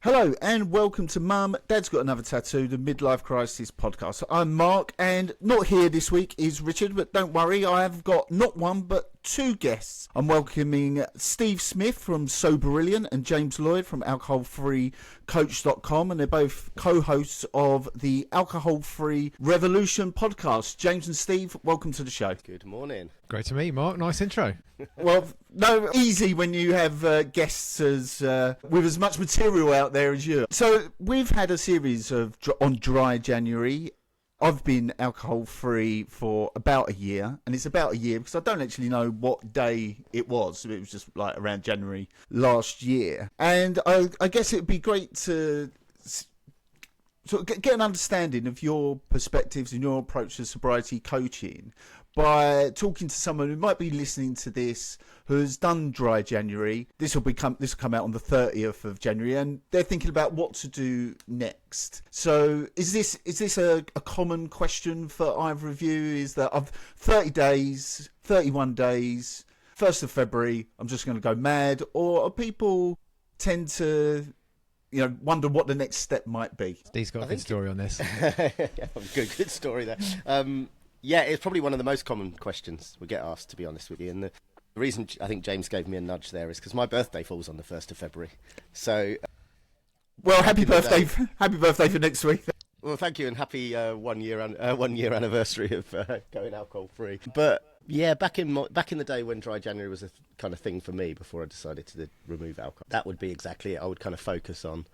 Hello and welcome to Mum, Dad's Got Another Tattoo, the Midlife Crisis podcast. I'm Mark and not here this week is Richard, but don't worry, I have got not one but two guests. I'm welcoming Steve Smith from Soberilliant and James Lloyd from alcoholfreecoach.com, and they're both co-hosts of the Alcohol Free Revolution podcast. James and Steve, welcome to the show. Good morning. Great to meet you, Mark. Nice intro. Well, no, easy when you have guests with as much material out there as you. So we've had a series of on Dry January. I've been alcohol free for about a year, and it's about a year because I don't actually know what day it was. It was just like around January last year, and I guess it'd be great to sort of get an understanding of your perspectives and your approach to sobriety coaching by talking to someone who might be listening to this, who has done Dry January. This will come out on the 30th of January, and they're thinking about what to do next. So is this a common question for either of you? Is that of 30 days, 31 days, 1st of February, I'm just going to go mad? Or are people tend to wonder what the next step might be? Steve's got a good story on this. Good story there. Yeah, it's probably one of the most common questions we get asked, to be honest with you. And the reason I think James gave me a nudge there is because my birthday falls on the 1st of February. So, well, happy birthday for next week. Well, thank you, and happy 1 year anniversary of going alcohol free. But yeah, back in the day when Dry January was a kind of thing for me, before I decided to remove alcohol, that would be exactly it. I would kind of focus on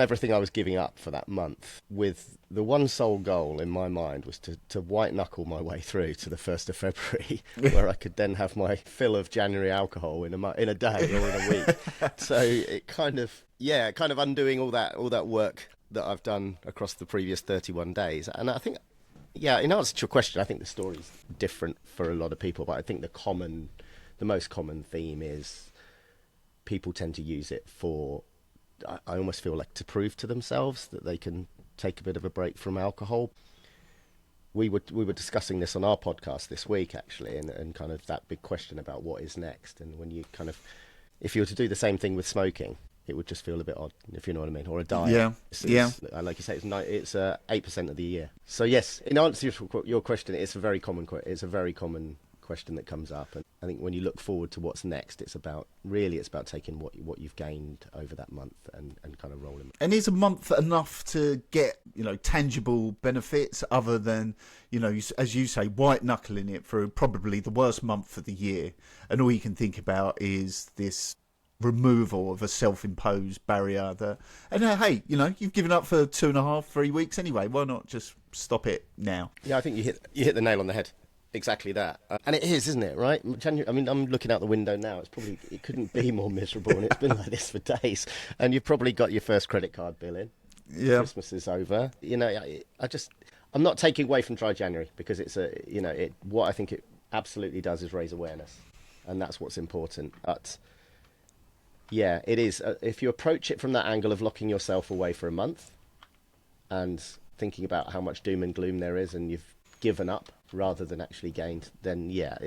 everything I was giving up for that month, with the one sole goal in my mind was to white-knuckle my way through to the 1st of February, where I could then have my fill of January alcohol in a day or in a week. So it kind of undoing all that work that I've done across the previous 31 days. And I think, yeah, in answer to your question, I think the story's different for a lot of people, but I think the most common theme is people tend to use it for, I almost feel like, to prove to themselves that they can take a bit of a break from alcohol. We were discussing this on our podcast this week, actually, and kind of that big question about what is next. And when you kind of, if you were to do the same thing with smoking, it would just feel a bit odd, if you know what I mean, or a diet. Yeah. Like you say, it's 8% of the year. So yes, in answer to your question, it's a very common question that comes up, and I think when you look forward to what's next, it's about taking what you've gained over that month and kind of rolling. And is a month enough to get tangible benefits other than as you say, white knuckling it through probably the worst month of the year, and all you can think about is this removal of a self-imposed barrier hey, you've given up for 2.5-3 weeks anyway, why not just stop it now? Yeah, I think you hit the nail on the head. Exactly that. And it is, isn't it, right? January, I mean, I'm looking out the window now. It couldn't be more miserable, and it's been like this for days. And you've probably got your first credit card bill in. Yeah. Christmas is over. I'm not taking away from Dry January, because it's what I think it absolutely does is raise awareness, and that's what's important. But yeah, it is. If you approach it from that angle of locking yourself away for a month and thinking about how much doom and gloom there is, and you've given up rather than actually gained, then yeah,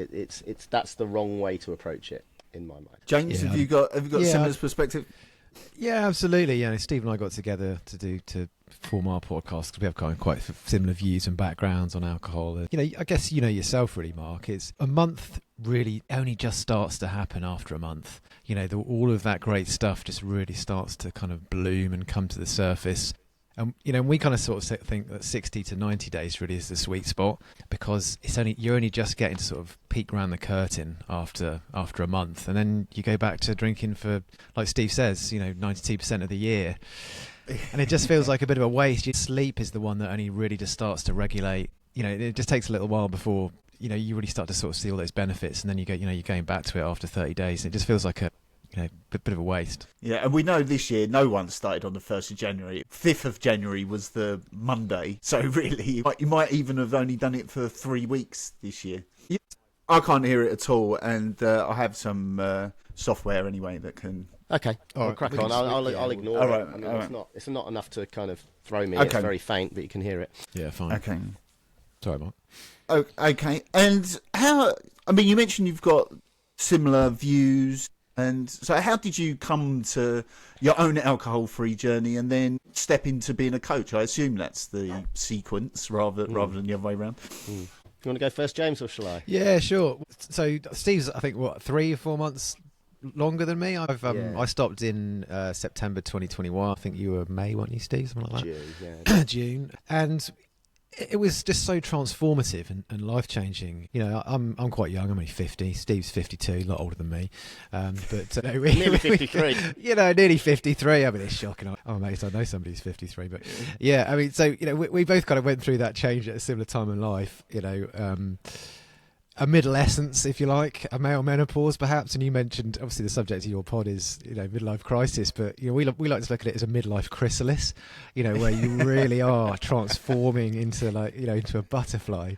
that's the wrong way to approach it, in my mind. James, have you got a similar perspective? Yeah, absolutely. Steve and I got together to form our podcast because we have quite similar views and backgrounds on alcohol. I guess yourself, really, Mark. It's a month really only just starts to happen after a month. All of that great stuff just really starts to kind of bloom and come to the surface. And we kind of sort of think that 60 to 90 days really is the sweet spot, because you're only just getting to sort of peek around the curtain after a month, and then you go back to drinking for, like Steve says, 92% of the year, and it just feels like a bit of a waste. Your sleep is the one that only really just starts to regulate. It just takes a little while before you really start to sort of see all those benefits, and then you're going back to it after 30 days, and it just feels like a bit of a waste. Yeah, and we know this year no one started on the 1st of January. 5th of January was the Monday. So really, you might even have only done it for 3 weeks this year. I can't hear it at all, and I have some software anyway that can... Okay, I'll crack on. I'll ignore it. Right, I mean, it's not enough to kind of throw me. Okay. It's very faint, but you can hear it. Yeah, fine. Okay. Sorry, Mark. Okay, and how... I mean, you mentioned you've got similar views. And so how did you come to your own alcohol-free journey and then step into being a coach? I assume that's the sequence rather than the other way around. You want to go first, James, or shall I? Yeah, sure. So Steve's, I think, 3 or 4 months longer than me. I stopped in September 2021. I think you were May, weren't you, Steve? Something like that. June, yeah. June. And it was just so transformative and life-changing. You know, I'm quite young. I'm only 50. Steve's 52, a lot older than me. But Nearly 53. You know, nearly 53. I mean, it's shocking. Oh, mate, I know somebody's 53. But yeah, I mean, so, you know, we both kind of went through that change at a similar time in life, you know, a middle-escence, if you like, a male menopause, perhaps. And you mentioned, obviously, the subject of your pod is, you know, midlife crisis. But, you know, we like to look at it as a midlife chrysalis, you know, where you really are transforming into, like, you know, into a butterfly.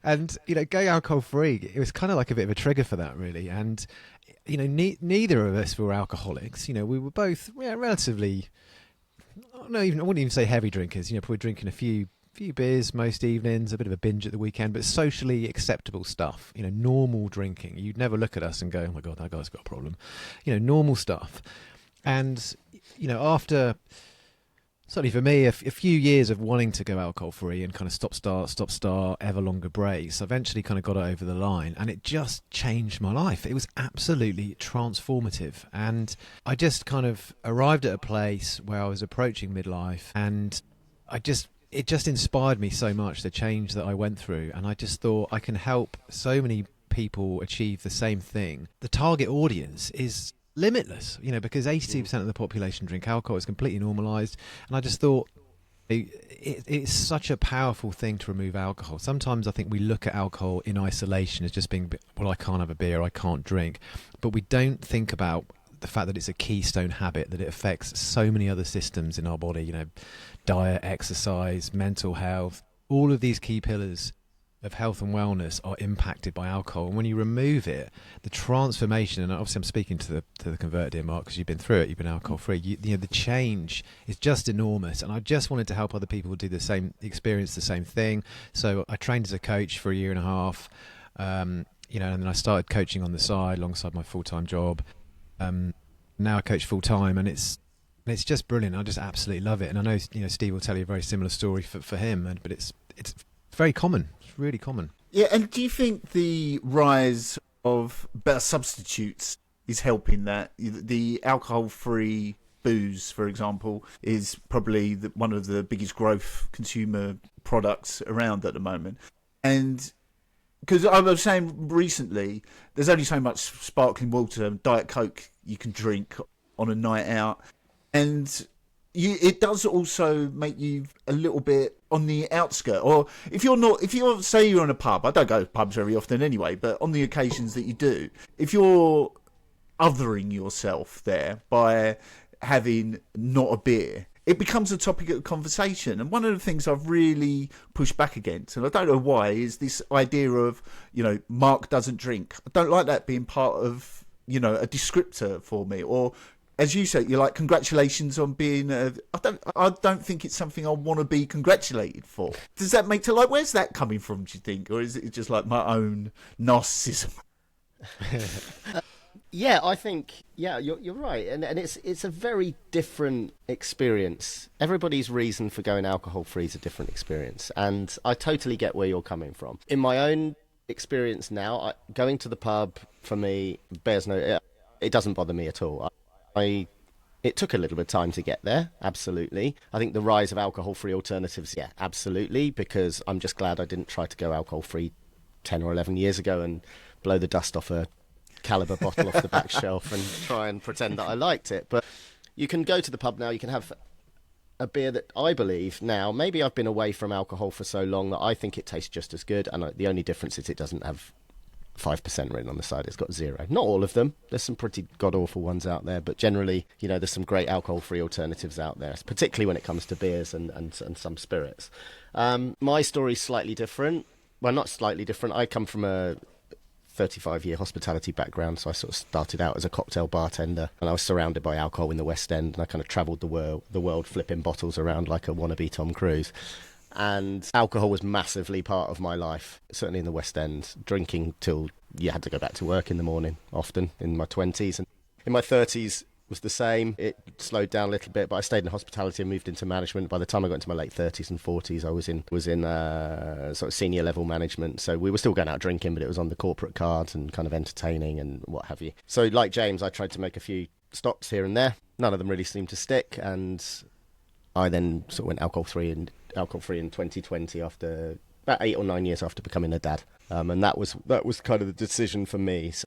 And, you know, going alcohol-free, it was kind of like a bit of a trigger for that, really. And, you know, neither of us were alcoholics. You know, we were both relatively, I wouldn't even say heavy drinkers. You know, probably drinking a few beers most evenings, a bit of a binge at the weekend, but socially acceptable stuff, you know, normal drinking. You'd never look at us and go, oh my God, that guy's got a problem. You know, normal stuff. And, you know, after, certainly for me, a few years of wanting to go alcohol free and kind of stop, start, ever longer breaks, I eventually kind of got it over the line, and it just changed my life. It was absolutely transformative. And I just kind of arrived at a place where I was approaching midlife, and it just inspired me so much, the change that I went through. And I just thought I can help so many people achieve the same thing. The target audience is limitless, you know, because 82% of the population drink alcohol. It's completely normalised. And I just thought it's such a powerful thing to remove alcohol. Sometimes I think we look at alcohol in isolation as just being, well, I can't have a beer, I can't drink. But we don't think about the fact that it's a keystone habit, that it affects so many other systems in our body, you know, diet, exercise, mental health. All of these key pillars of health and wellness are impacted by alcohol. And when you remove it, the transformation, and obviously I'm speaking to the converted here, Marc, because you've been through it, you've been alcohol free, you know, the change is just enormous. And I just wanted to help other people do experience the same thing. So I trained as a coach for a year and a half, you know, and then I started coaching on the side alongside my full-time job. Now I coach full time, and it's just brilliant. I just absolutely love it. And I know, you know, Steve will tell you a very similar story for him, but it's very common. It's really common. Yeah, and do you think the rise of better substitutes is helping that? The alcohol-free booze, for example, is probably one of the biggest growth consumer products around at the moment. And because I was saying recently, there's only so much sparkling water and Diet Coke you can drink on a night out. And it does also make you a little bit on the outskirt. Or if you're say you're in a pub, I don't go to pubs very often anyway, but on the occasions that you do, if you're othering yourself there by having not a beer, it becomes a topic of conversation. And one of the things I've really pushed back against, and I don't know why, is this idea of, you know, Marc doesn't drink. I don't like that being part of, you know, a descriptor for me. Or, as you said, you're like, congratulations on being I don't think it's something I want to be congratulated for. Does that make to, like, where's that coming from, do you think? Or is it just like my own narcissism? Yeah, I think, yeah, you're right. And it's a very different experience. Everybody's reason for going alcohol-free is a different experience. And I totally get where you're coming from. In my own experience now, going to the pub, for me, it doesn't bother me at all. It took a little bit of time to get there, absolutely. I think the rise of alcohol-free alternatives, yeah, absolutely, because I'm just glad I didn't try to go alcohol-free 10 or 11 years ago and blow the dust off a caliber bottle off the back shelf and try and pretend that I liked it. But you can go to the pub now, you can have a beer that I believe now, maybe I've been away from alcohol for so long that I think it tastes just as good, and the only difference is it doesn't have 5% written on the side, it's got 0. Not all of them, there's some pretty god-awful ones out there, but generally, you know, there's some great alcohol-free alternatives out there, particularly when it comes to beers and some spirits. My story's slightly different. Well, not slightly different. I come from a 35-year hospitality background, so I sort of started out as a cocktail bartender, and I was surrounded by alcohol in the West End, and I kind of travelled the world flipping bottles around like a wannabe Tom Cruise. And alcohol was massively part of my life, certainly in the West End, drinking till you had to go back to work in the morning, often in my 20s. And In my 30s was the same. It slowed down a little bit, but I stayed in hospitality and moved into management. By the time I got into my late 30s and 40s, I was in sort of senior level management. So we were still going out drinking, but it was on the corporate cards and kind of entertaining and what have you. So like James, I tried to make a few stops here and there. None of them really seemed to stick, and I then sort of went alcohol free in 2020 after about 8 or 9 years after becoming a dad. And that was kind of the decision for me. So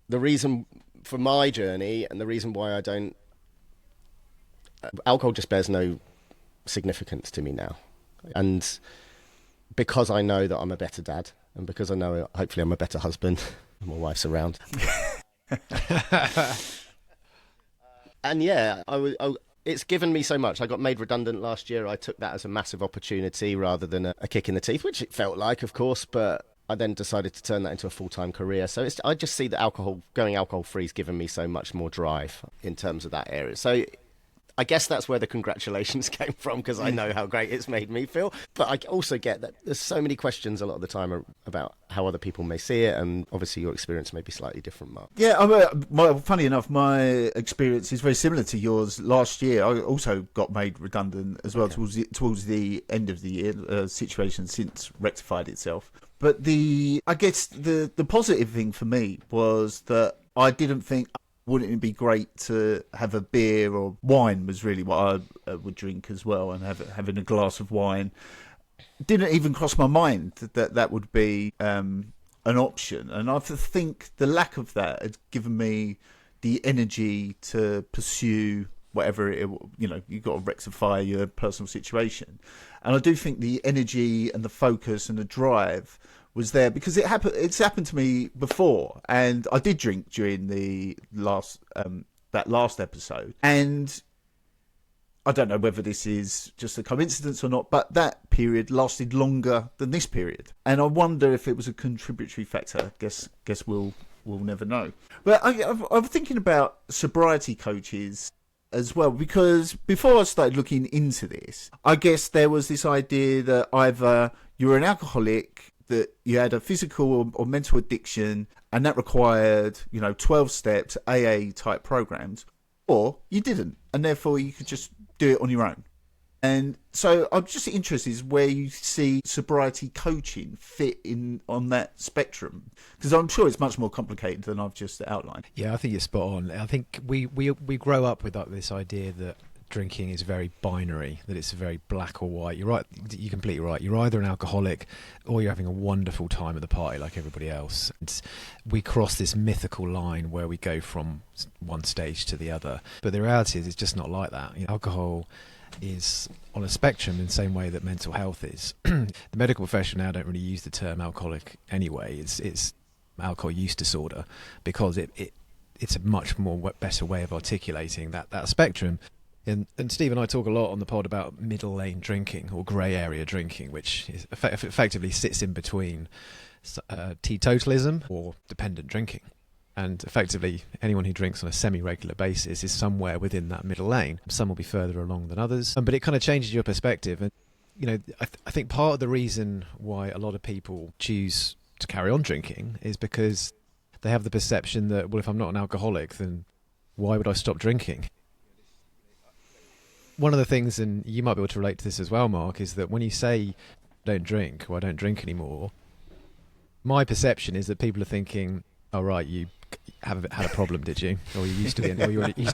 the reason for my journey and the reason why I don't... alcohol just bears no significance to me now. And because I know that I'm a better dad, and because I know hopefully I'm a better husband, my wife's around. And yeah, it's given me so much. I got made redundant last year. I took that as a massive opportunity rather than a kick in the teeth, which it felt like, of course, but I then decided to turn that into a full-time career. So I just see that going alcohol-free has given me so much more drive in terms of that area. So I guess that's where the congratulations came from, because I know how great it's made me feel. But I also get that there's so many questions a lot of the time about how other people may see it, and obviously your experience may be slightly different, Mark. Yeah, funny enough, my experience is very similar to yours. Last year, I also got made redundant as well. Okay. towards the end of the year. Situation since rectified itself. But I guess the positive thing for me was that I didn't think, wouldn't it be great to have a beer or wine was really what I would drink as well, and having a glass of wine. Didn't even cross my mind that would be an option. And I think the lack of that had given me the energy to pursue whatever you've got to rectify your personal situation. And I do think the energy and the focus and the drive was there because it's happened to me before, and I did drink during the last episode, and I don't know whether this is just a coincidence or not, but that period lasted longer than this period, and I wonder if it was a contributory factor. Guess we'll never know. But I'm thinking about sobriety coaches as well, because before I started looking into this, I guess there was this idea that either you're an alcoholic, that you had a physical or mental addiction, and that required 12 steps AA type programs, or you didn't, and therefore you could just do it on your own. And so I'm just interested where you see sobriety coaching fit in on that spectrum, because I'm sure it's much more complicated than I've just outlined. Yeah, I think you're spot on. I think we grow up with this idea that drinking is very binary, that it's very black or white. You're right, you're completely right. You're either an alcoholic or you're having a wonderful time at the party like everybody else. We cross this mythical line where we go from one stage to the other. But the reality is it's just not like that. Alcohol is on a spectrum in the same way that mental health is. The medical profession now don't really use the term alcoholic anyway. It's alcohol use disorder, because it's a much more better way of articulating that spectrum. And Steve and I talk a lot on the pod about middle lane drinking, or grey area drinking, which is effectively sits in between teetotalism or dependent drinking. And effectively, anyone who drinks on a semi-regular basis is somewhere within that middle lane. Some will be further along than others, but it kind of changes your perspective. And I think part of the reason why a lot of people choose to carry on drinking is because they have the perception that, well, if I'm not an alcoholic, then why would I stop drinking? One of the things, and you might be able to relate to this as well, Mark, is that when you say don't drink or I don't drink anymore, my perception is that people are thinking, oh right, you had a problem, did you? Or you used to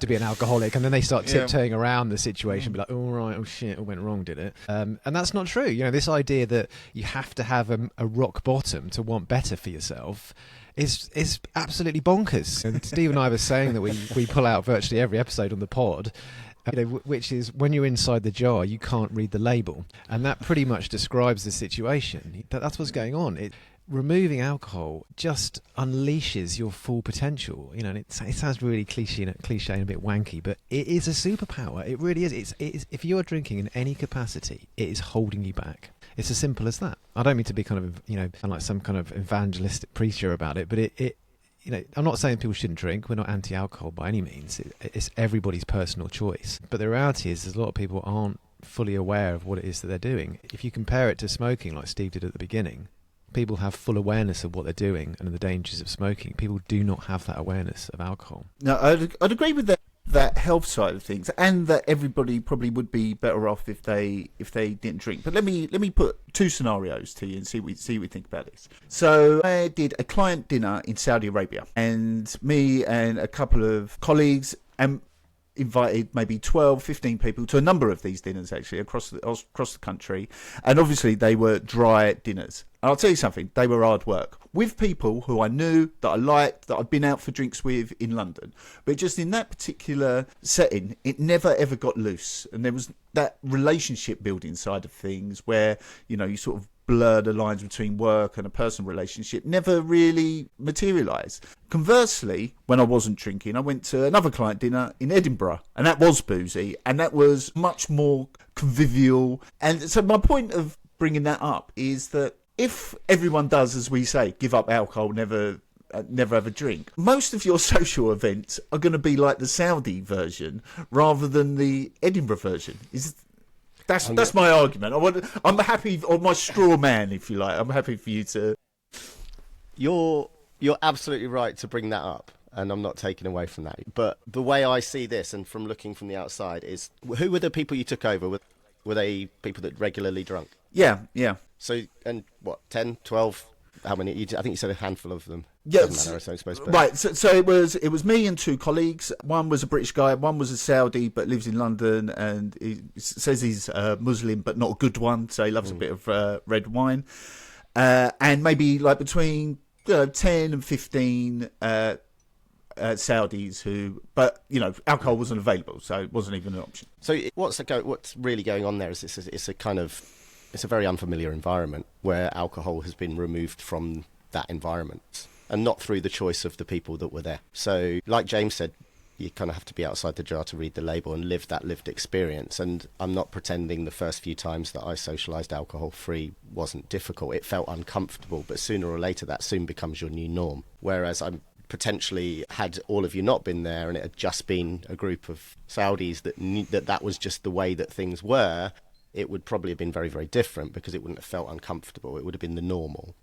be an alcoholic, and then they start tiptoeing around the situation, be like, oh right, oh shit, it went wrong, did it? And that's not true. This idea that you have to have a rock bottom to want better for yourself is absolutely bonkers. And Steve and I were saying that we pull out virtually every episode on the pod, which is when you're inside the jar, you can't read the label. And that pretty much describes the situation. That's what's going on. Removing alcohol just unleashes your full potential. And it sounds really cliche and a bit wanky, but it is a superpower. It really is. It's if you are drinking in any capacity, it is holding you back. It's as simple as that. I don't mean to be kind of, like some kind of evangelistic preacher about it, but I'm not saying people shouldn't drink. We're not anti-alcohol by any means. It's everybody's personal choice. But the reality is a lot of people aren't fully aware of what it is that they're doing. If you compare it to smoking, like Steve did at the beginning, people have full awareness of what they're doing and the dangers of smoking, people do not have that awareness of alcohol. No, I'd agree with that health side of things, and that everybody probably would be better off if they didn't drink. But let me put two scenarios to you and see what you think about this. So I did a client dinner in Saudi Arabia, and me and a couple of colleagues and invited maybe 12, 15 people to a number of these dinners actually across the country, and obviously they were dry dinners. And I'll tell you something, they were hard work with people who I knew, that I liked, that I'd been out for drinks with in London. But just in that particular setting, it never ever got loose, and there was that relationship building side of things where, you know, you sort of blur the lines between work and a personal relationship, never really materialised. Conversely, when I wasn't drinking, I went to another client dinner in Edinburgh, and that was boozy, and that was much more convivial. And so my point of bringing that up is that if everyone does, as we say, give up alcohol, never have a drink, most of your social events are going to be like the Saudi version rather than the Edinburgh version. That's my argument. I'm happy, or my straw man, if you like. I'm happy for you to. You're absolutely right to bring that up, and I'm not taking away from that. But the way I see this, and from looking from the outside, is who were the people you took over? Were they people that regularly drunk? Yeah. So, and what, 10, 12? How many? I think you said a handful of them. Yes. I suppose. But... Right. So it was me and two colleagues. One was a British guy. One was a Saudi, but lives in London, and he says he's Muslim, but not a good one. So he loves a bit of red wine, and maybe like between 10 and 15 Saudis who, but alcohol wasn't available, so it wasn't even an option. So what's really going on there is it's a very unfamiliar environment where alcohol has been removed from that environment, and not through the choice of the people that were there. So, like James said, you kind of have to be outside the jar to read the label and live that lived experience. And I'm not pretending the first few times that I socialised alcohol-free wasn't difficult. It felt uncomfortable, but sooner or later that soon becomes your new norm. Whereas I'm potentially, had all of you not been there and it had just been a group of Saudis that knew that was just the way that things were, it would probably have been very, very different, because it wouldn't have felt uncomfortable. It would have been the normal.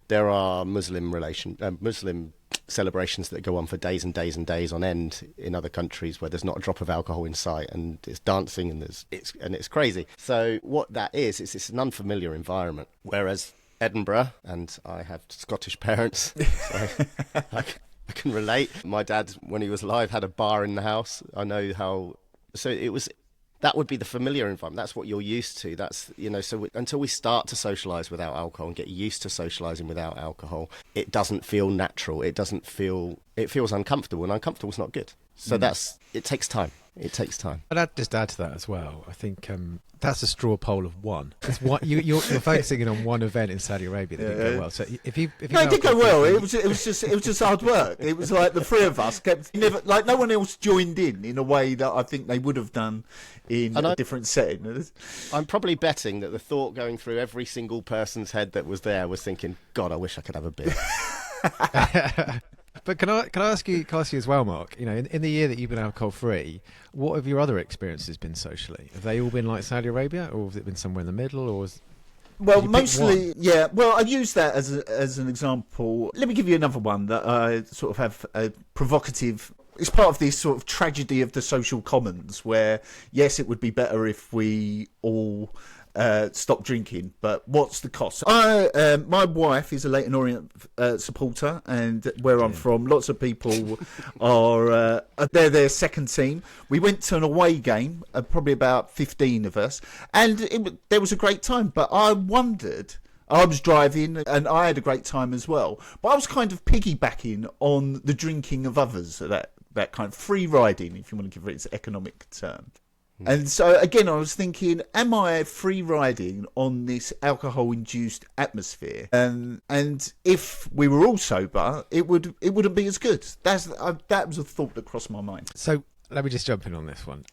There are Muslim celebrations that go on for days and days and days on end in other countries where there's not a drop of alcohol in sight, and it's dancing and it's crazy. So what that is it's an unfamiliar environment. Whereas Edinburgh, and I have Scottish parents, so I can relate. My dad, when he was alive, had a bar in the house. I know how. So that would be the familiar environment. That's what you're used to. That's, so until we start to socialise without alcohol and get used to socialising without alcohol, it doesn't feel natural. It feels uncomfortable, and uncomfortable's not good. So it takes time. It takes time. But I'd just add to that as well. I think that's a straw poll of one. It's one you're focusing in on one event in Saudi Arabia that didn't go well. So if you no, it did go well. It was just hard work. It was like the three of us no one else joined in a way that I think they would have done in a different setting. I'm probably betting that the thought going through every single person's head that was there was thinking, God, I wish I could have a beer. But can I ask you as well, Marc? In the year that you've been alcohol free, what have your other experiences been socially? Have they all been like Saudi Arabia, or has it been somewhere in the middle, or? Well, mostly, yeah. Well, I use that as an example. Let me give you another one that I sort of have a provocative. It's part of this sort of tragedy of the social commons, where yes, it would be better if we all stop drinking, but what's the cost? My wife is a Leyton Orient supporter, and where I'm from, lots of people are they're their second team. We went to an away game, probably about 15 of us, and there was a great time. But I wondered, I was driving and I had a great time as well, but I was kind of piggybacking on the drinking of others, that kind of free riding, if you want to give it its economic term. And so, again, I was thinking, am I free riding on this alcohol-induced atmosphere? And if we were all sober, it wouldn't be as good. That was a thought that crossed my mind. So let me just jump in on this one.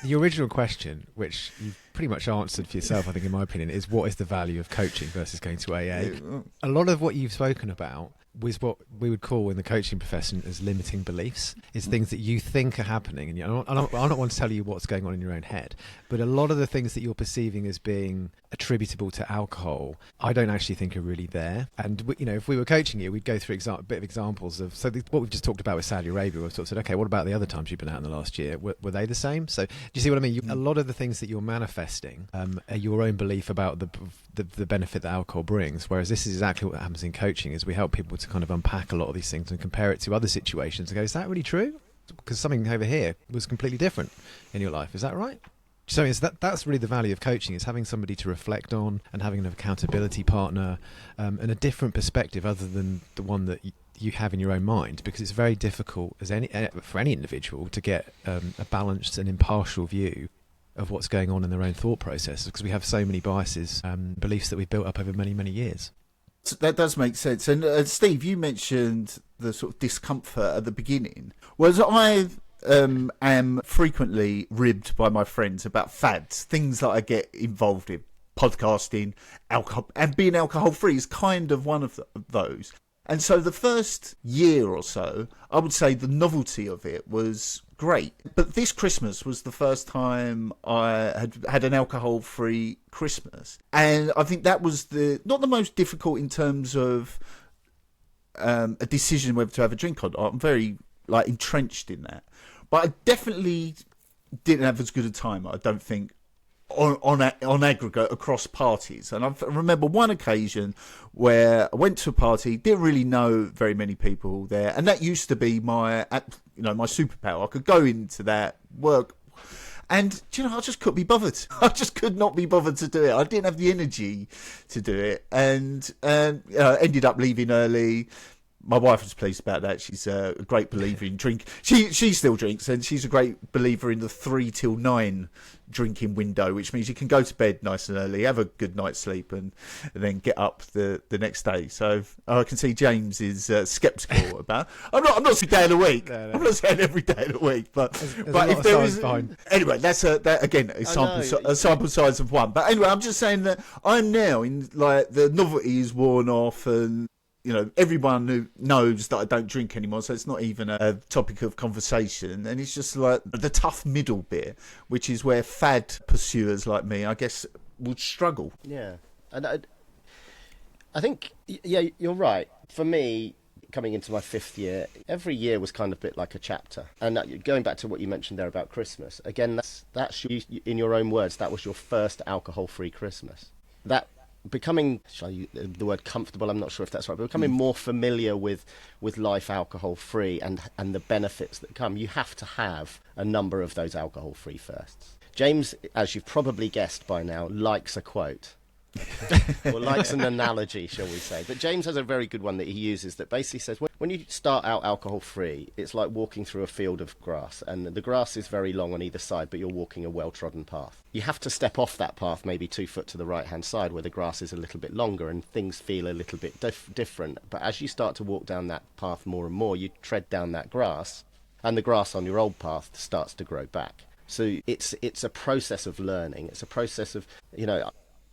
The original question, which you pretty much answered for yourself, I think, in my opinion, is what is the value of coaching versus going to AA? A lot of what you've spoken about was what we would call in the coaching profession as limiting beliefs. It's things that you think are happening, and I'm not one to tell you what's going on in your own head, but a lot of the things that you're perceiving as being attributable to alcohol, I don't actually think are really there. And if we were coaching you, we'd go through a bit of examples of what we've just talked about with Saudi Arabia. We've sort of said, okay, what about the other times you've been out in the last year? Were they the same? So do you see what I mean? A lot of the things that you're manifesting are your own belief about the benefit that alcohol brings, whereas this is exactly what happens in coaching, is we help people to kind of unpack a lot of these things and compare it to other situations and go, is that really true? Because something over here was completely different in your life. Is that right? So that's really the value of coaching, is having somebody to reflect on and having an accountability partner and a different perspective other than the one that you have in your own mind, because it's very difficult for any individual to get a balanced and impartial view of what's going on in their own thought process, because we have so many biases, beliefs that we've built up over many, many years. That does make sense. And Steve, you mentioned the sort of discomfort at the beginning. Whereas I am frequently ribbed by my friends about fads, things that I get involved in. Podcasting, alcohol, and being alcohol free is kind of one of those. And so the first year or so, I would say the novelty of it was great. But this Christmas was the first time I had an alcohol-free Christmas. And I think that was not the most difficult in terms of a decision whether to have a drink or not. I'm very entrenched in that. But I definitely didn't have as good a time, I don't think, on aggregate across parties. And I remember one occasion where I went to a party, didn't really know very many people there, and that used to be my superpower. I could go into that, work, and I just couldn't be bothered. I just could not be bothered to do it. I didn't have the energy to do it, and ended up leaving early. My wife was pleased about that. She's a great believer in drink. She still drinks, and she's a great believer in the 3 till 9 drinking window, which means you can go to bed nice and early, have a good night's sleep, and then get up the next day. So I can see James is sceptical about. I'm not saying day of the week. No. I'm not saying every day of the week, but if there is anyway, that's a sample size of one. But anyway, I'm just saying that I'm now in the novelty is worn off, and everyone who knows that I don't drink anymore, so it's not even a topic of conversation. And it's just like the tough middle bit, which is where fad pursuers like me, I guess, would struggle. Yeah. And I think, you're right. For me, coming into my 5th year, every year was kind of a bit like a chapter. And going back to what you mentioned there about Christmas, again, that's in your own words, that was your first alcohol-free Christmas. That becoming, shall I use the word comfortable, I'm not sure if that's right, but becoming more familiar with life alcohol-free and the benefits that come, you have to have a number of those alcohol-free firsts. James, as you've probably guessed by now, likes a quote. Or likes an analogy, shall we say. But James has a very good one that he uses that basically says, when you start out alcohol-free, it's like walking through a field of grass, and the grass is very long on either side, but you're walking a well-trodden path. You have to step off that path maybe 2 foot to the right-hand side where the grass is a little bit longer and things feel a little bit different. But as you start to walk down that path more and more, you tread down that grass, and the grass on your old path starts to grow back. So it's a process of learning. It's a process of,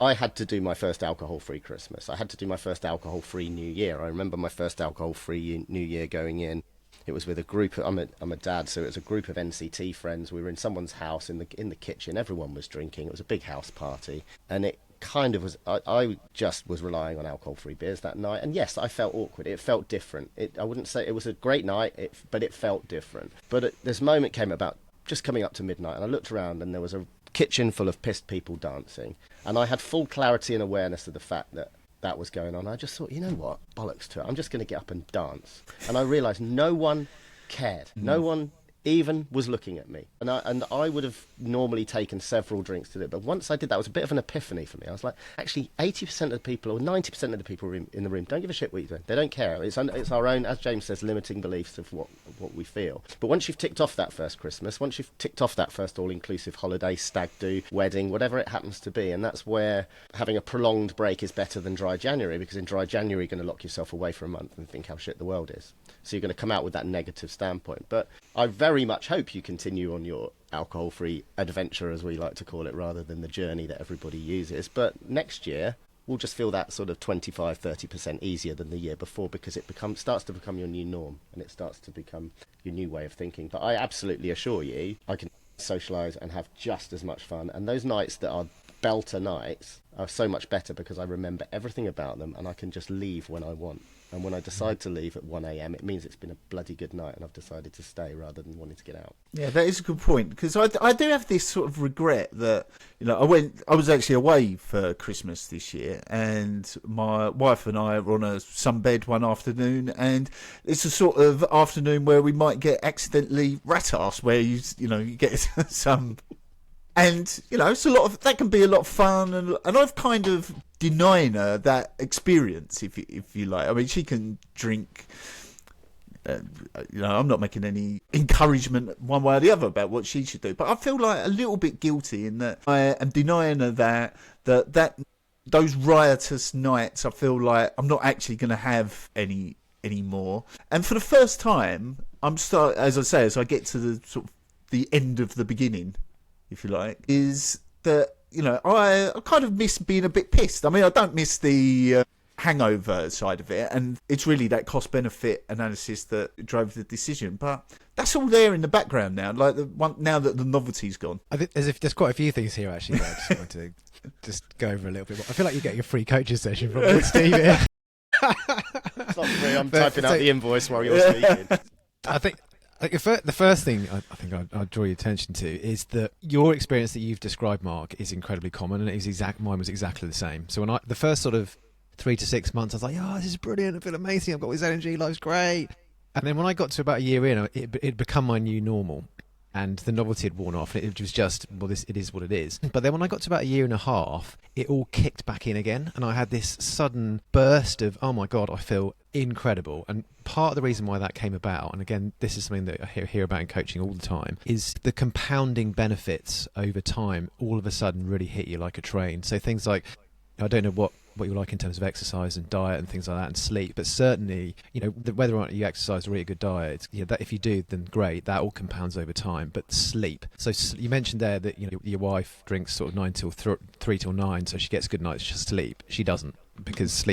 I had to do my first alcohol-free Christmas. I had to do my first alcohol-free New Year. I remember my first alcohol-free New Year going in. It was with a group. I'm a dad, so it was a group of NCT friends. We were in someone's house in the kitchen. Everyone was drinking. It was a big house party, and it kind of was. I just was relying on alcohol-free beers that night, and yes, I felt awkward. It felt different. I wouldn't say it was a great night, but it felt different. But this moment came about just coming up to midnight, and I looked around, and there was a kitchen full of pissed people dancing, and I had full clarity and awareness of the fact that was going on. I just thought, you know what, bollocks to it, I'm just going to get up and dance. And I realised no one cared. No one even was looking at me. And I would have normally taken several drinks to do it, but once I did that, it was a bit of an epiphany for me. I was like, actually, 80% of the people, or 90% of the people in the room don't give a shit what you're doing. They don't care. It's our own, as James says, limiting beliefs of what we feel. But once you've ticked off that first Christmas, once you've ticked off that first all-inclusive holiday, stag do, wedding, whatever it happens to be, and that's where having a prolonged break is better than dry January, because in dry January you're going to lock yourself away for a month and think how shit the world is. So you're going to come out with that negative standpoint. But I very much hope you continue on your alcohol-free adventure, as we like to call it, rather than the journey that everybody uses. But next year, will just feel that sort of 25-30% easier than the year before, because it starts to become your new norm, and it starts to become your new way of thinking. But I absolutely assure you, I can socialise and have just as much fun, and those nights that are belter nights are so much better because I remember everything about them, and I can just leave when I want. And when I decide to leave at 1 a.m, it means it's been a bloody good night and I've decided to stay rather than wanting to get out. Yeah, that is a good point, because I do have this sort of regret that, you know, I was actually away for Christmas this year, and my wife and I were on a sunbed one afternoon, and it's a sort of afternoon where we might get accidentally rat-ass, where you get some. And, you know, it's that can be a lot of fun, and I've kind of denying her that experience, if you like. I mean, she can drink, I'm not making any encouragement one way or the other about what she should do, but I feel like a little bit guilty in that I am denying her that those riotous nights. I feel like I'm not actually going to have any more. And for the first time, as I get to the sort of the end of the beginning, if you like, is that, you know, I kind of miss being a bit pissed. I mean, I don't miss the hangover side of it, and it's really that cost-benefit analysis that drove the decision. But that's all there in the background now, now that the novelty's gone. I think there's quite a few things here, actually, that I just wanted to just go over a little bit more. I feel like you're getting a free coaching session from Steve here. It's not free, I'm typing out the invoice while you're speaking. I think the first thing I think I'd draw your attention to is that your experience that you've described, Mark, is incredibly common, and mine was exactly the same. So when the first sort of 3 to 6 months, I was like, oh, this is brilliant, I feel amazing, I've got all this energy, life's great. And then when I got to about a year in, it'd become my new normal, and the novelty had worn off. It was just, it is what it is. But then when I got to about a year and a half, it all kicked back in again, and I had this sudden burst of, oh my God, I feel incredible. And part of the reason why that came about, and again, this is something that I hear about in coaching all the time, is the compounding benefits over time all of a sudden really hit you like a train. So things like, I don't know what you like in terms of exercise and diet and things like that and sleep, but certainly, you know, whether or not you exercise or eat a good diet, that if you do, then great, that all compounds over time. But sleep, so you mentioned there that, you know, your wife drinks sort of 9 till 3 till 9, so she gets good night's sleep. She doesn't, because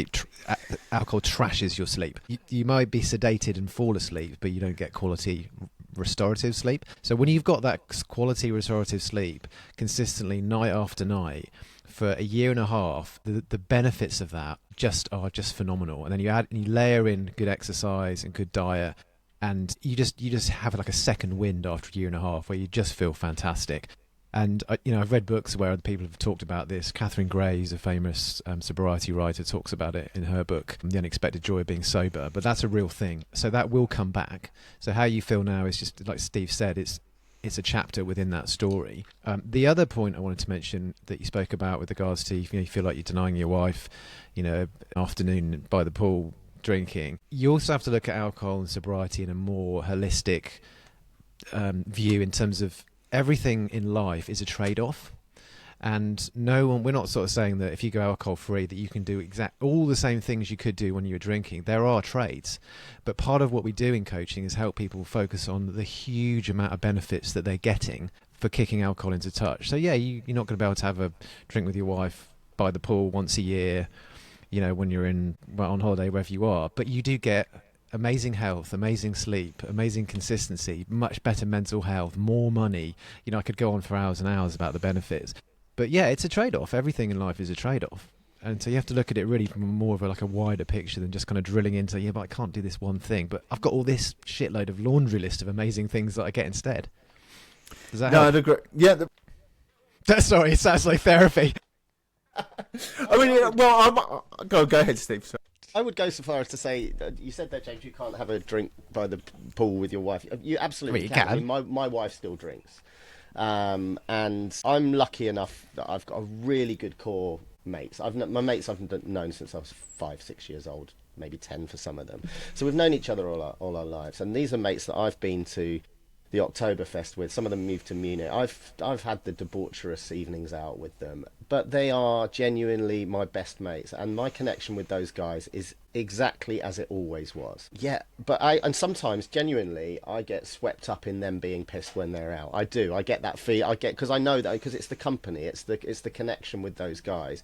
alcohol trashes your sleep. You might be sedated and fall asleep, but you don't get quality restorative sleep. So when you've got that quality restorative sleep consistently night after night for a year and a half, the benefits of that are just phenomenal. And then you layer in good exercise and good diet, and you just have like a second wind after a year and a half where you just feel fantastic. And I've read books where other people have talked about this. Catherine Gray, who's a famous sobriety writer, talks about it in her book, The Unexpected Joy of Being Sober. But that's a real thing. So that will come back. So how you feel now is just, like Steve said, it's a chapter within that story. The other point I wanted to mention that you spoke about with regards to, you feel like you're denying your wife, afternoon by the pool drinking. You also have to look at alcohol and sobriety in a more holistic view, in terms of everything in life is a trade-off. And we're not sort of saying that if you go alcohol free that you can do all the same things you could do when you were drinking. There are trades, but part of what we do in coaching is help people focus on the huge amount of benefits that they're getting for kicking alcohol into touch. So yeah, you're not going to be able to have a drink with your wife by the pool once a year, when you're on holiday, wherever you are, but you do get amazing health, amazing sleep, amazing consistency, much better mental health, more money. I could go on for hours and hours about the benefits. But yeah, it's a trade-off. Everything in life is a trade-off. And so you have to look at it really from more of a wider picture than just kind of drilling into, but I can't do this one thing, but I've got all this shitload of laundry list of amazing things that I get instead. Does that help? I'd agree. Yeah. Sorry, it sounds like therapy. I mean, well, go ahead, Steve. Sorry. I would go so far as to say, you said there, James, you can't have a drink by the pool with your wife. You absolutely can. I mean, my wife still drinks. And I'm lucky enough that I've got a really good core mates. My mates I've known since I was 5-6 years old, maybe 10 for some of them. So we've known each other all our lives. And these are mates that I've been to the Oktoberfest with. Some of them moved to Munich. I've had the debaucherous evenings out with them, but they are genuinely my best mates, and my connection with those guys is exactly as it always was. Yeah, but and sometimes genuinely I get swept up in them being pissed when they're out. I do. I get that feel. Because I know that, because it's the company, it's the connection with those guys.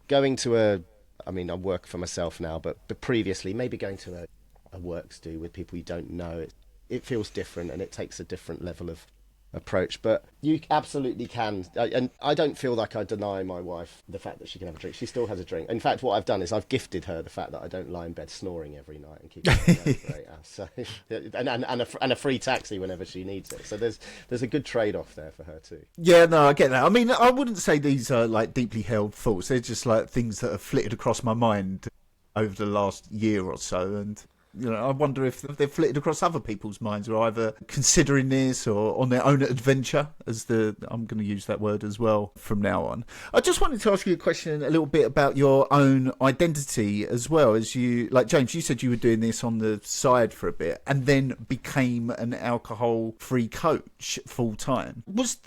Going to a I mean, I work for myself now, but previously, maybe going to a works do with people you don't know, it feels different, and it takes a different level of approach. But you absolutely can, and I don't feel like I deny my wife the fact that she can have a drink. She still has a drink. In fact, what I've done is I've gifted her the fact that I don't lie in bed snoring every night and keep her for 8 hours. So, and a free taxi whenever she needs it. So there's a good trade-off there for her too. Yeah, no, I get that. I mean, I wouldn't say these are like deeply held thoughts. They're just like things that have flitted across my mind over the last year or so, and I wonder if they've flitted across other people's minds, or either considering this or on their own adventure, I'm going to use that word as well from now on. I just wanted to ask you a question a little bit about your own identity as well. As you, like James, you said you were doing this on the side for a bit and then became an alcohol-free coach full time. Was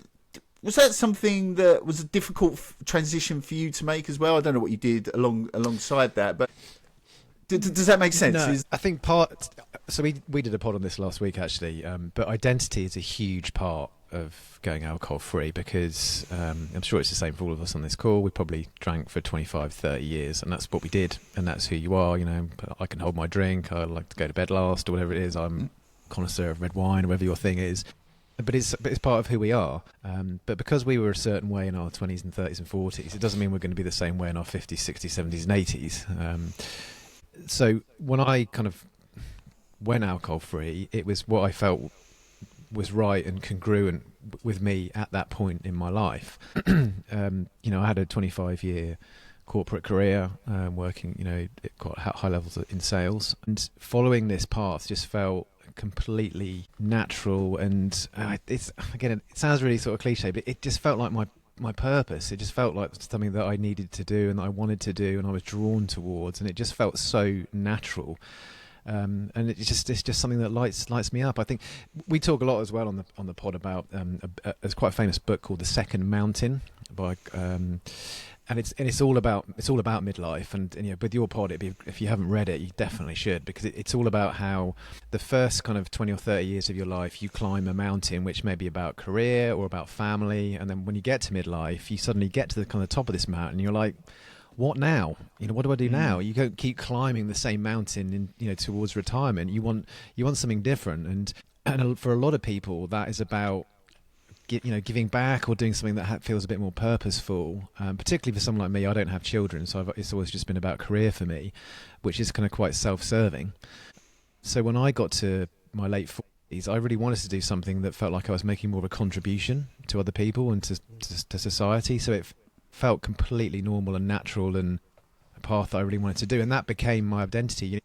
that something that was a difficult transition for you to make as well? I don't know what you did alongside that, but does that make sense? No, I think so we did a pod on this last week actually, but identity is a huge part of going alcohol free, because I'm sure it's the same for all of us on this call. We probably drank for 25, 30 years, and that's what we did, and that's who you are. I can hold my drink, I like to go to bed last, or whatever it is. I'm a connoisseur of red wine, or whatever your thing is. But it's part of who we are. But because we were a certain way in our 20s and 30s and 40s, it doesn't mean we're going to be the same way in our 50s, 60s, 70s and 80s. So when I kind of went alcohol free, it was what I felt was right and congruent with me at that point in my life. I had a 25-year corporate career, working, at quite high levels in sales, and following this path just felt completely natural. And it sounds really sort of cliche, but it just felt like my purpose. It just felt like something that I needed to do and that I wanted to do and I was drawn towards, and it just felt so natural. And it's just something that lights me up. I think we talk a lot as well on the pod about there's quite a famous book called The Second Mountain by and it's all about midlife, and with your pod, if you haven't read it, you definitely should, because it's all about how the first kind of 20 or 30 years of your life you climb a mountain which may be about career or about family, and then when you get to midlife you suddenly get to the kind of top of this mountain and you're like, what now? What do I do now? You don't keep climbing the same mountain towards retirement. You want something different, and for a lot of people that is about giving back or doing something that feels a bit more purposeful. Particularly for someone like me, I don't have children, so it's always just been about career for me, which is kind of quite self-serving. So when I got to my late 40s, I really wanted to do something that felt like I was making more of a contribution to other people and to society. So it felt completely normal and natural, and a path that I really wanted to do, and that became my identity.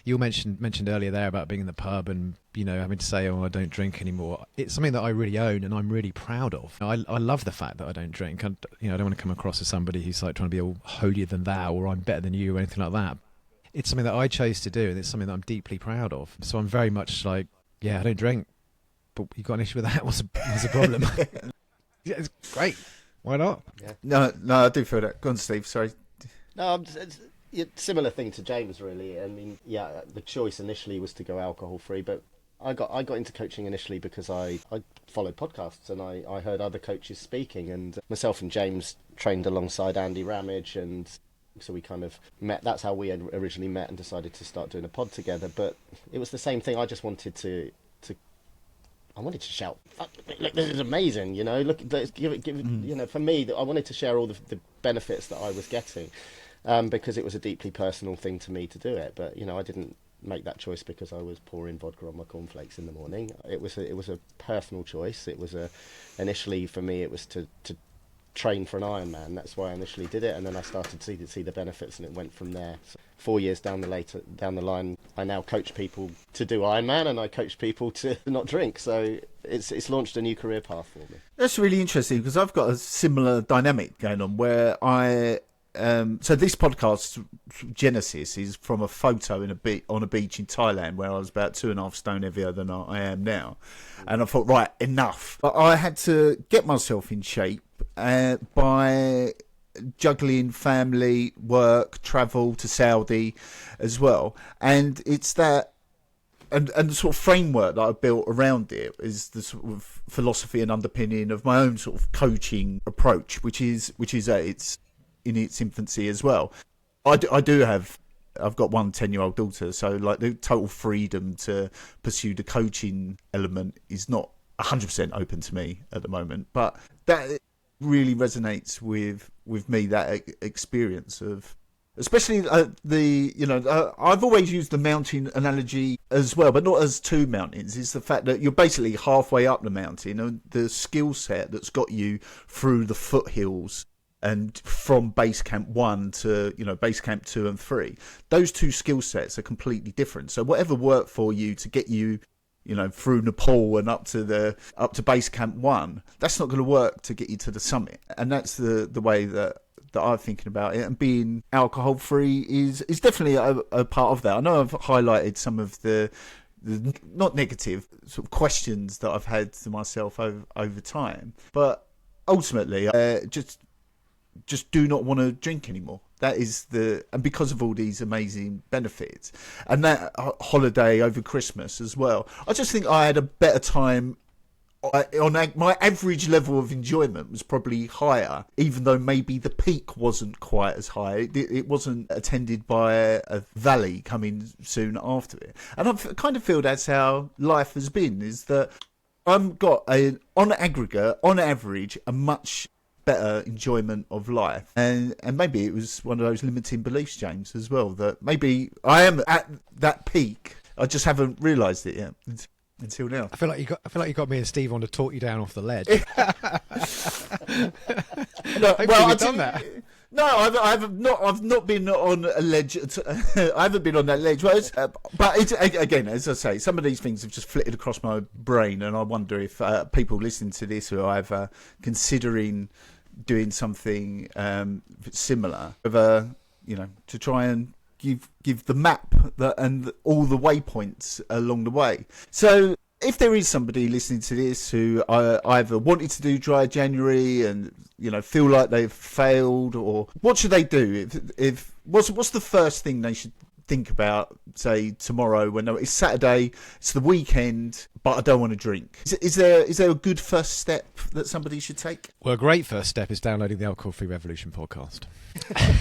You mentioned earlier there about being in the pub and having to say, "Oh, I don't drink anymore." It's something that I really own and I'm really proud of. I love the fact that I don't drink. I don't want to come across as somebody who's like trying to be all holier than thou, or I'm better than you, or anything like that. It's something that I chose to do, and it's something that I'm deeply proud of. So I'm very much like, yeah, I don't drink, but you got an issue with that? What's the problem? Yeah, it's great. Why not? Yeah. No, I do feel that. Go on, Steve. Sorry. No, similar thing to James, really. I mean, yeah, the choice initially was to go alcohol free, but I got into coaching initially because I followed podcasts and I heard other coaches speaking, and myself and James trained alongside Andy Ramage, and so we kind of met. That's how we had originally met and decided to start doing a pod together. But it was the same thing. I just wanted to shout, "Look, this is amazing!" Look, let's give it. For me, I wanted to share all the benefits that I was getting, because it was a deeply personal thing to me to do it. But I didn't make that choice because I was pouring vodka on my cornflakes in the morning. It was a personal choice. It was initially for me it was to train for an Ironman. That's why I initially did it, and then I started to see the benefits, and it went from there. So 4 years down the line, I now coach people to do Ironman, and I coach people to not drink. So it's launched a new career path for me. That's really interesting, because I've got a similar dynamic going on where so this podcast genesis is from a photo on a beach in Thailand where I was about 2.5 stone heavier than I am now, and I thought, right, enough. But I had to get myself in shape by juggling family, work, travel to Saudi as well, and it's that. And the sort of framework that I've built around it is the sort of philosophy and underpinning of my own sort of coaching approach, which is it's in its infancy as well. I do have. I've got one 10-year-old daughter, so like the total freedom to pursue the coaching element is not 100% open to me at the moment. But that really resonates with me, that experience of, especially I've always used the mountain analogy as well, but not as two mountains. It's the fact that you're basically halfway up the mountain, and the skill set that's got you through the foothills and from base camp 1 to base camp 2 and 3, those two skill sets are completely different. So whatever worked for you to get you through Nepal and up to base camp 1, that's not going to work to get you to the summit. And that's the way that I'm thinking about it. And being alcohol free is definitely a part of that. I know I've highlighted some of the not negative sort of questions that I've had to myself over time, but ultimately just do not want to drink anymore. That is and because of all these amazing benefits, and that holiday over Christmas as well, I just think I had a better time. My average level of enjoyment was probably higher, even though maybe the peak wasn't quite as high. It wasn't attended by a valley coming soon after it. And I kind of feel that's how life has been, is that I've got on average, a much better enjoyment of life, and maybe it was one of those limiting beliefs, James, as well, that maybe I am at that peak. I just haven't realised it yet until now. I feel like you got me and Steve on to talk you down off the ledge. You've done that. No, I've not been on a ledge. I haven't been on that ledge. But it's, again, as I say, some of these things have just flitted across my brain, and I wonder if people listening to this who are either considering doing something similar, to try and give the map and all the waypoints along the way. So if there is somebody listening to this who either wanted to do dry January and feel like they've failed, or what should they do? What's the first thing they should think about, say, tomorrow, when it's Saturday, it's the weekend, but I don't want to drink? Is there a good first step that somebody should take? Well, a great first step is downloading the Alcohol Free Revolution podcast.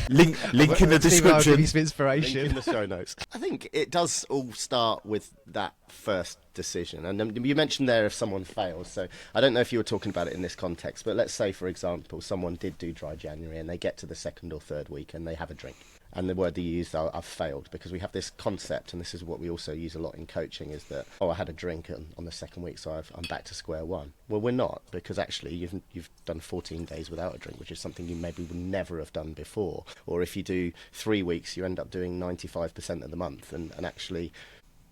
Link in the description. I'll give you some inspiration. Link in the show notes. I think it does all start with that first decision. And you mentioned there if someone fails. So I don't know if you were talking about it in this context, but let's say, for example, someone did do dry January and they get to the second or third week and they have a drink. And the word that you used, I've failed, because we have this concept, and this is what we also use a lot in coaching, is that, I had a drink on the second week, so I'm back to square one. Well, we're not, because actually you've done 14 days without a drink, which is something you maybe would never have done before. Or if you do 3 weeks, you end up doing 95% of the month, and actually...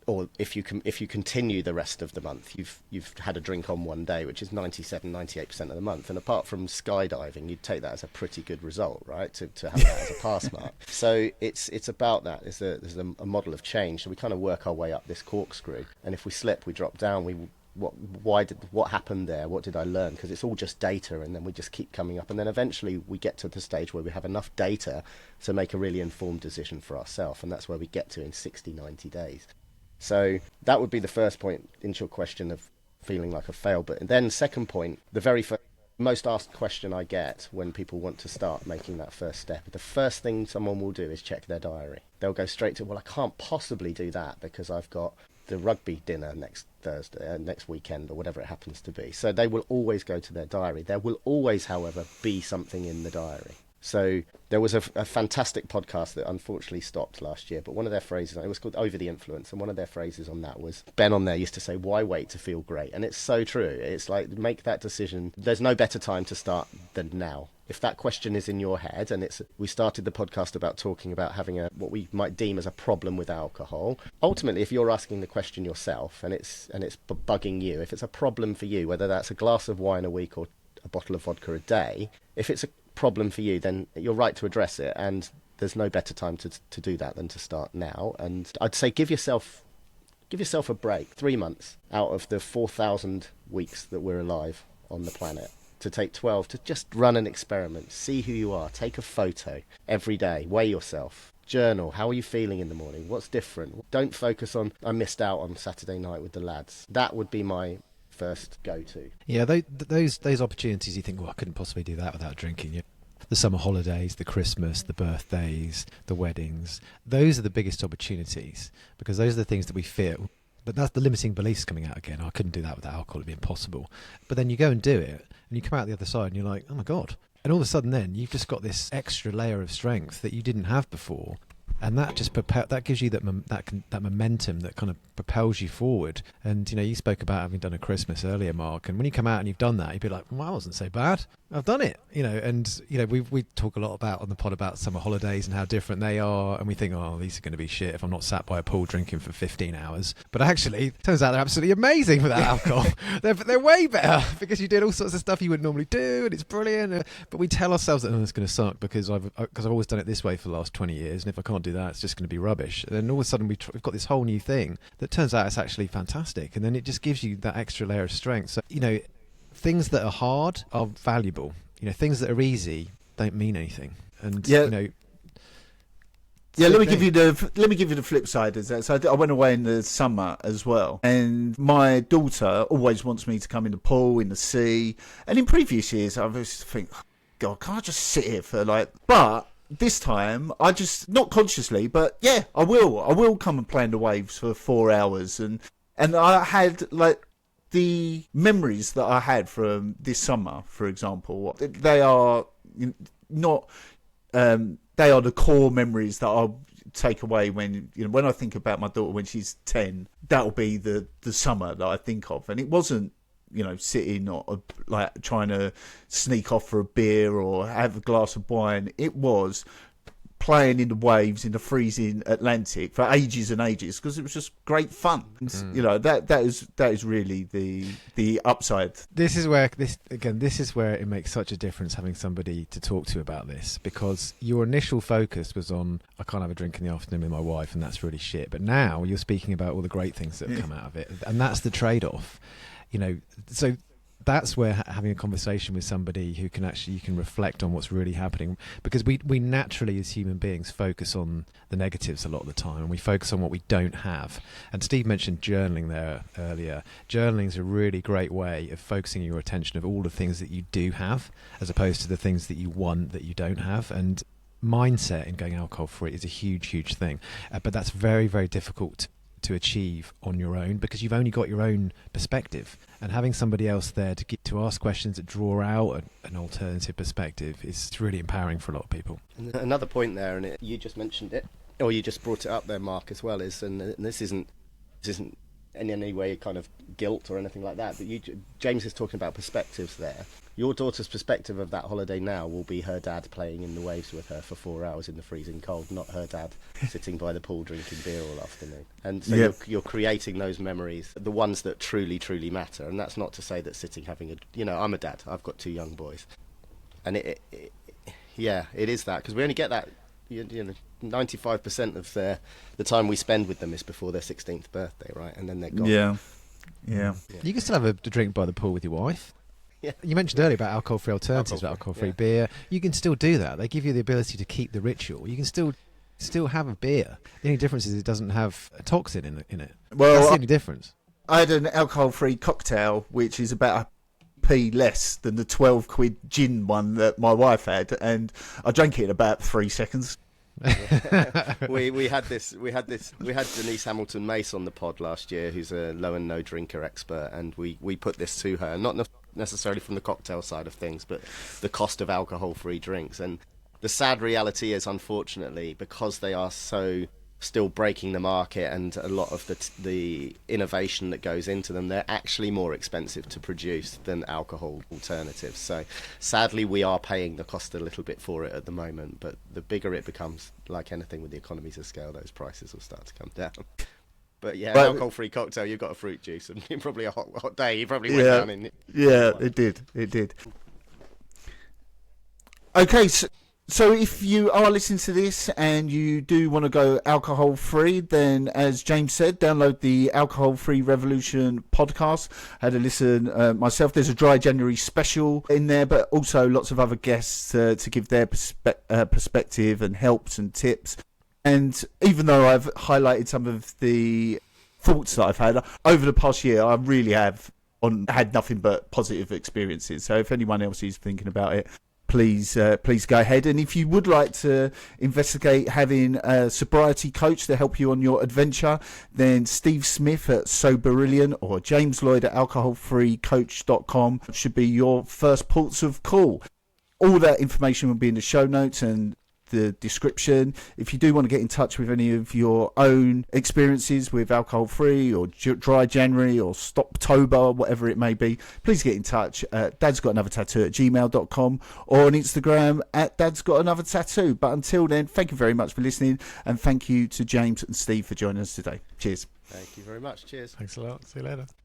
Or if you continue the rest of the month, you've had a drink on one day, which is 98% of the month. And apart from skydiving, you'd take that as a pretty good result, right? To have that as a pass mark. So it's about that. There's a model of change. So we kind of work our way up this corkscrew. And if we slip, we drop down. What happened there? What did I learn? Because it's all just data, and then we just keep coming up, and then eventually we get to the stage where we have enough data to make a really informed decision for ourselves, and that's where we get to in 60-90 days. So that would be the first point into your question of feeling like a fail. But then second point, the very most asked question I get when people want to start making that first step, the first thing someone will do is check their diary. They'll go straight to, well, I can't possibly do that because I've got the rugby dinner next Thursday, next weekend, or whatever it happens to be. So they will always go to their diary. There will always, however, be something in the diary. So there was a fantastic podcast that unfortunately stopped last year, but one of their phrases, it was called Over the Influence, and one of their phrases on that was, Ben on there used to say, why wait to feel great? And it's so true. It's like, make that decision. There's no better time to start than now. If that question is in your head, and we started the podcast about talking about having what we might deem as a problem with alcohol. Ultimately, if you're asking the question yourself and it's bugging you, if it's a problem for you, whether that's a glass of wine a week or a bottle of vodka a day, if it's a problem for you, then you're right to address it, and there's no better time to do that than to start now. And I'd say give yourself a break. 3 months out of the 4,000 weeks that we're alive on the planet, to take 12 to just run an experiment, see who you are, take a photo every day, weigh yourself, journal. How are you feeling in the morning? What's different? Don't focus on, I missed out on Saturday night with the lads. That would be my first go-to. Yeah, those opportunities you think, well, I couldn't possibly do that without drinking. the summer holidays, the Christmas, the birthdays, the weddings. Those are the biggest opportunities, because those are the things that we feel. But that's the limiting beliefs coming out again. I couldn't do that without alcohol, it'd be impossible. But then you go and do it, and you come out the other side and you're like, oh my God. And all of a sudden then you've just got this extra layer of strength that you didn't have before. And that just that gives you that momentum that kind of propels you forward. And you spoke about having done a Christmas earlier, Mark. And when you come out and you've done that, you'd be like, "Well, that wasn't so bad. I've done it." And we talk a lot about on the pod about summer holidays and how different they are. And we think, "Oh, these are going to be shit if I'm not sat by a pool drinking for 15 hours." But actually, it turns out they're absolutely amazing without alcohol. They're way better because you did all sorts of stuff you wouldn't normally do, and it's brilliant. But we tell ourselves that it's going to suck because I've always done it this way for the last 20 years, and if I can't do that, it's just going to be rubbish. And then all of a sudden we've got this whole new thing that turns out it's actually fantastic, and then it just gives you that extra layer of strength. So things that are hard are valuable. Things that are easy don't mean anything. And let me give you the flip side of that. So I went away in the summer as well, and my daughter always wants me to come in the pool, in the sea. And in previous years, I used to think, oh, God, can't I just sit here for but this time, I just, not consciously, but yeah, I will come and play in the waves for 4 hours. And I had, the memories that I had from this summer, for example, they are not, they are the core memories that I'll take away when I think about my daughter when she's 10, that'll be the summer that I think of. And it wasn't, sitting or trying to sneak off for a beer or have a glass of wine. It was playing in the waves in the freezing Atlantic for ages and ages because it was just great fun. That is really the upside. This is where it makes such a difference having somebody to talk to about this, because your initial focus was on, I can't have a drink in the afternoon with my wife and that's really shit. But now you're speaking about all the great things that have come out of it, and that's the trade-off. So that's where having a conversation with somebody who you can reflect on what's really happening, because we naturally as human beings focus on the negatives a lot of the time, and we focus on what we don't have. And Steve mentioned journaling there earlier. Journaling is a really great way of focusing your attention of all the things that you do have as opposed to the things that you want that you don't have. And mindset in going alcohol free is a huge thing, but that's very, very difficult to achieve on your own because you've only got your own perspective, and having somebody else there to ask questions that draw out an alternative perspective is really empowering for a lot of people. And another point there, and you just mentioned it, or you just brought it up there, Mark, as well, is, and this isn't in any way kind of guilt or anything like that, but James is talking about perspectives there. Your daughter's perspective of that holiday now will be her dad playing in the waves with her for 4 hours in the freezing cold, not her dad sitting by the pool drinking beer all afternoon. And so you're creating those memories, the ones that truly matter. And that's not to say that sitting having I'm a dad, I've got 2 young boys, and it is that, because we only get that 95% of the time we spend with them is before their 16th birthday, right? And then they're gone. Yeah. You can still have a drink by the pool with your wife. Yeah. You mentioned earlier about alcohol-free alternatives, alcohol-free beer. You can still do that. They give you the ability to keep the ritual. You can still have a beer. The only difference is it doesn't have a toxin in it. Well, that's the only difference. I had an alcohol-free cocktail, which is about a p less than the 12 quid gin one that my wife had, and I drank it in about 3 seconds. we had Denise Hamilton Mace on the pod last year, who's a low and no drinker expert, and we put this to her, not necessarily from the cocktail side of things, but the cost of alcohol-free drinks. And the sad reality is, unfortunately, because they are so still breaking the market and a lot of the innovation that goes into them, they're actually more expensive to produce than alcohol alternatives. So sadly, we are paying the cost a little bit for it at the moment, but the bigger it becomes, like anything with the economies of scale, those prices will start to come down. But yeah, alcohol-free cocktail, you've got a fruit juice, and probably a hot day, you probably went down in it. Yeah, it did. Okay, so if you are listening to this and you do want to go alcohol-free, then as James said, download the Alcohol-Free Revolution podcast. I had a listen myself. There's a Dry January special in there, but also lots of other guests to give their perspective and helps and tips. And even though I've highlighted some of the thoughts that I've had over the past year, I really have had nothing but positive experiences. So if anyone else is thinking about it, please go ahead. And if you would like to investigate having a sobriety coach to help you on your adventure, then Steve Smith at Soberilliant or James Lloyd at alcoholfreecoach.com should be your first ports of call. All that information will be in the show notes and the description. If you do want to get in touch with any of your own experiences with alcohol free or dry January or Stoptober, whatever it may be, please get in touch at dadsgotanothertattoo@gmail.com or on Instagram at dadsgotanothertattoo. But until then, thank you very much for listening, and thank you to James and Steve for joining us today. Cheers. Thank you very much. Cheers. Thanks a lot. See you later.